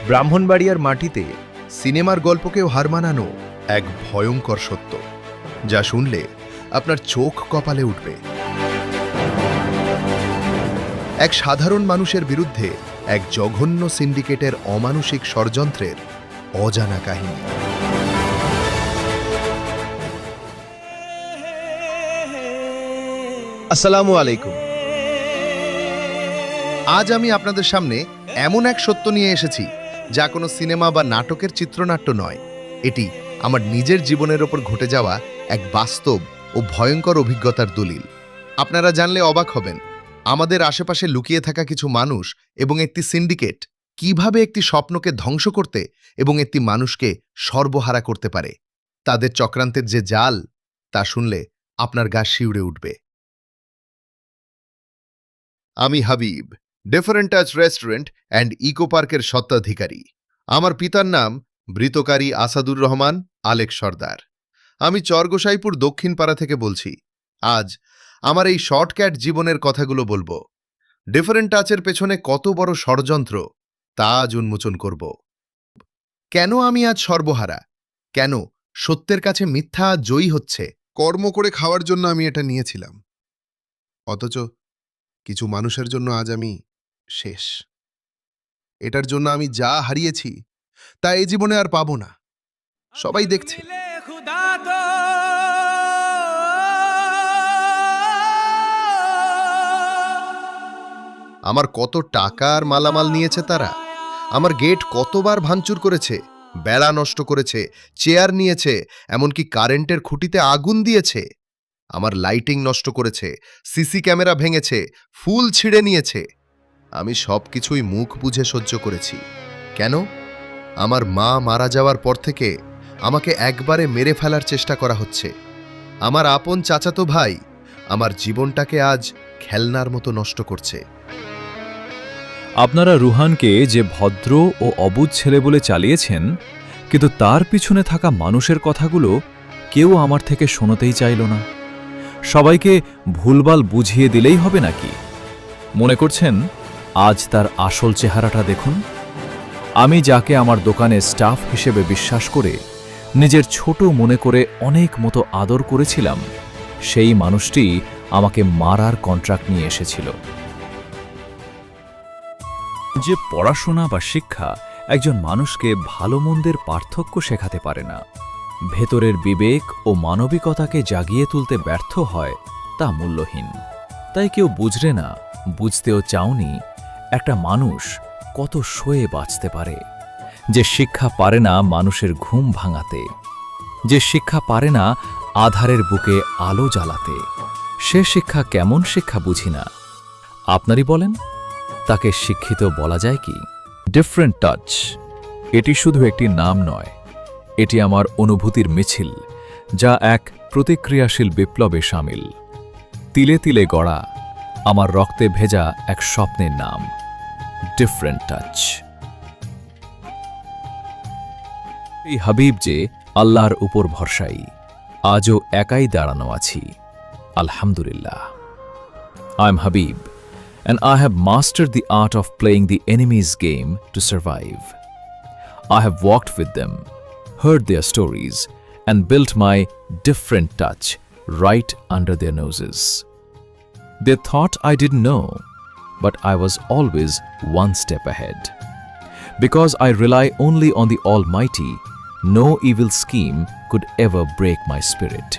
ব্রাহ্মণবাড়িয়ার মাটিতে সিনেমার গল্পকেও হার মানানো এক ভয়ঙ্কর সত্য, যা শুনলে আপনার চোখ কপালে উঠবে। এক সাধারণ মানুষের বিরুদ্ধে এক জঘন্য সিন্ডিকেটের অমানুষিক ষড়যন্ত্রের অজানা কাহিনী। আসসালামু আলাইকুম। আজ আমি আপনাদের সামনে এমন এক সত্য নিয়ে এসেছি যা কোনো সিনেমা বা নাটকের চিত্রনাট্য নয়। এটি আমার নিজের জীবনের ওপর ঘটে যাওয়া এক বাস্তব ও ভয়ঙ্কর অভিজ্ঞতার দলিল। আপনারা জানলে অবাক হবেন, আমাদের আশেপাশে লুকিয়ে থাকা কিছু মানুষ এবং একটি সিন্ডিকেট কিভাবে একটি স্বপ্নকে ধ্বংস করতে এবং একটি মানুষকে সর্বহারা করতে পারে। তাদের চক্রান্তের যে জাল, তা শুনলে আপনার গা শিউরে উঠবে। আমি Habib, different touch restaurant and eco পার্কের স্বত্বাধিকারী। আমার পিতার নাম বৃতকারী আসাদুর রহমান আলেক সর্দার। আমি চরগোসাইপুর দক্ষিণ পাড়া থেকে বলছি। আজ আমার এই শর্টক্যাট জীবনের কথাগুলো বলবো। ডিফারেন্ট টাচের পেছনে কত বড় ষড়যন্ত্র, তা আজ উন্মোচন করব। কেন আমি আজ সর্বহারা? কেন সত্যের কাছে মিথ্যা জয়ী হচ্ছে? কর্ম করে খাওয়ার জন্য আমি এটা নিয়েছিলাম, অথচ কিছু মানুষের জন্য আজ আমি শেষ। এটার জন্য আমি যা হারিয়েছি তা এই জীবনে আর পাবো না। সবাই দেখছে। আমার কত টাকা আর মালামাল নিয়েছে তারা। আমার গেট কতবার ভাঙচুর করেছে, বেড়া নষ্ট করেছে, চেয়ার নিয়েছে, এমনকি কারেন্টের খুঁটিতে আগুন দিয়েছে। আমার লাইটিং নষ্ট করেছে, সিসি ক্যামেরা ভেঙেছে, ফুল ছিঁড়ে নিয়েছে। আমি সবকিছুই মুখ বুঝে সহ্য করেছি। কেন? আমার মা মারা যাওয়ার পর থেকে আমাকে একবারে মেরে ফেলার চেষ্টা করা হচ্ছে। আমার আপন চাচাতো ভাই আমার জীবনটাকে আজ খেলনার মতো নষ্ট করছে। আপনারা রুহানকে যে ভদ্র ও অবুঝ ছেলে বলে চালিয়েছেন, কিন্তু তার পিছনে থাকা মানুষের কথাগুলো কেউ আমার থেকে শোনাতেই চাইল না। সবাইকে ভুলভাল বুঝিয়ে দিলেই হবে নাকি? মনে করছেন আজ তার আসল চেহারাটা দেখুন। আমি যাকে আমার দোকানে স্টাফ হিসেবে বিশ্বাস করে নিজের ছোট মনে করে অনেক মতো আদর করেছিলাম, সেই মানুষটি আমাকে মারার কন্ট্রাক্ট নিয়ে এসেছিল। যে পড়াশোনা বা শিক্ষা একজন মানুষকে ভালো মন্দের পার্থক্য শেখাতে পারে না, ভেতরের বিবেক ও মানবিকতাকে জাগিয়ে তুলতে ব্যর্থ হয়, তা মূল্যহীন। তাই কেউ বুঝলে না, বুঝতেও চাওনি একটা মানুষ কত শোয়ে বাঁচতে পারে। যে শিক্ষা পারে না মানুষের ঘুম ভাঙাতে, যে শিক্ষা পারে না আধারের বুকে আলো জ্বালাতে, সে শিক্ষা কেমন শিক্ষা বুঝি না। আপনারই বলেন, তাকে শিক্ষিত বলা যায় কি? ডিফারেন্ট টাচ, এটি শুধু একটি নাম নয়, এটি আমার অনুভূতির মিছিল, যা এক প্রতিক্রিয়াশীল বিপ্লবে শামিল। তিলে তিলে গড়া, আমার রক্তে ভেজা এক স্বপ্নের নাম, ডিফারেন্ট টাচ। এই হাবিব যে আল্লাহর উপর ভরসাই, আজও একাই দাঁড়ানো আছি। আলহামদুলিল্লাহ। I am Habib, and I have mastered the art of playing the enemy's game to survive. I have walked with them, heard their stories, and built my different touch right under their noses. They thought I didn't know, but I was always one step ahead. Because I rely only on the Almighty, no evil scheme could ever break my spirit.